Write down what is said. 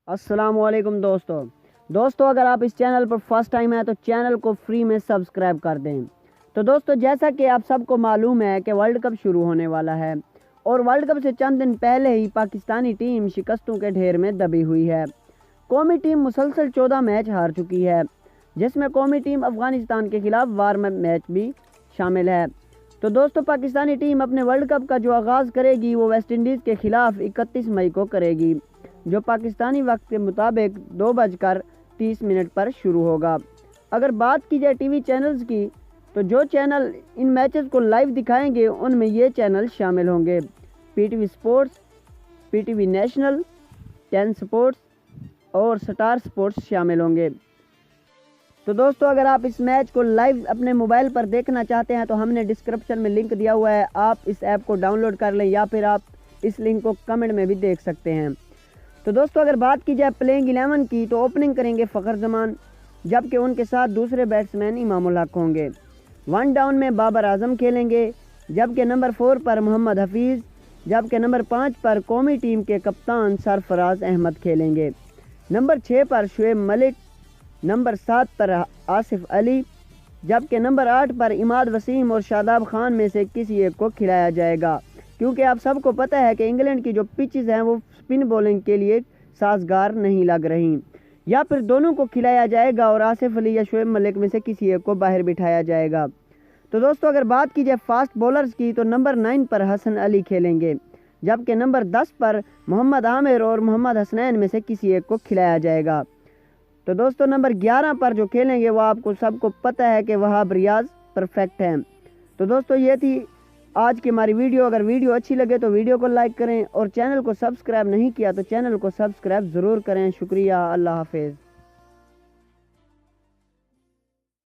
अस्सलाम वालेकुम दोस्तों अगर आप इस चैनल पर फर्स्ट टाइम है तो चैनल को फ्री में सब्सक्राइब कर दें। तो दोस्तों जैसा कि आप सबको मालूम है कि वर्ल्ड कप शुरू होने वाला है और वर्ल्ड कप से चंद दिन पहले ही पाकिस्तानी टीम शिकस्तों के ढेर में दबी हुई है। कौमी टीम मुसलसल 14 मैच हार चुकी है, जिसमें कौमी टीम अफ़गानिस्तान के खिलाफ वार मैच भी शामिल है। तो दोस्तों पाकिस्तानी टीम अपने वर्ल्ड कप का जो आगाज़ करेगी वो वेस्ट इंडीज़ के खिलाफ 31 मई को करेगी, जो पाकिस्तानी वक्त के मुताबिक 2:30 पर शुरू होगा। अगर बात की जाए टीवी चैनल्स की, तो जो चैनल इन मैचेस को लाइव दिखाएंगे उनमें ये चैनल शामिल होंगे: PTV sports, PTV national, 10 sports और स्टार स्पोर्ट्स शामिल होंगे। तो दोस्तों अगर आप इस मैच को लाइव अपने मोबाइल पर देखना चाहते हैं तो हमने डिस्क्रिप्शन में लिंक दिया हुआ है, आप इस ऐप को डाउनलोड कर लें या फिर आप इस लिंक को कमेंट में भी देख सकते हैं। तो दोस्तों अगर बात की जाए प्लेइंग 11 की, तो ओपनिंग करेंगे फ़खर जमान, जबकि उनके साथ दूसरे बैट्समैन इमामुल हक होंगे। 1 डाउन में बाबर आजम खेलेंगे, जबकि नंबर 4 पर मोहम्मद हफीज़, जबकि नंबर 5 पर कौमी टीम के कप्तान सरफराज अहमद खेलेंगे। नंबर 6 पर शुएब मलिक, नंबर 7 पर आसिफ अली, जबकि नंबर 8 पर इमाद वसीम और शादाब खान में से किसी एक को खिलाया जाएगा, क्योंकि आप सबको पता है कि इंग्लैंड की जो पिचेस हैं वो स्पिन बॉलिंग के लिए साजगार नहीं लग रही। या फिर दोनों को खिलाया जाएगा और आसिफ अली या शुएब मलिक में से किसी एक को बाहर बिठाया जाएगा। तो दोस्तों अगर बात की जाए फास्ट बॉलर्स की, तो नंबर 9 पर हसन अली खेलेंगे, जबकि नंबर 10 पर मोहम्मद आमिर और मोहम्मद हसनैन में से किसी एक को खिलाया जाएगा। तो दोस्तों नंबर 11 पर जो खेलेंगे वो आपको सबको पता है कि वहाब रियाज परफेक्ट हैं। तो दोस्तों ये थी आज की हमारी वीडियो। अगर वीडियो अच्छी लगे तो वीडियो को लाइक करें और चैनल को सब्सक्राइब नहीं किया तो चैनल को सब्सक्राइब ज़रूर करें। शुक्रिया, अल्लाह हाफिज़।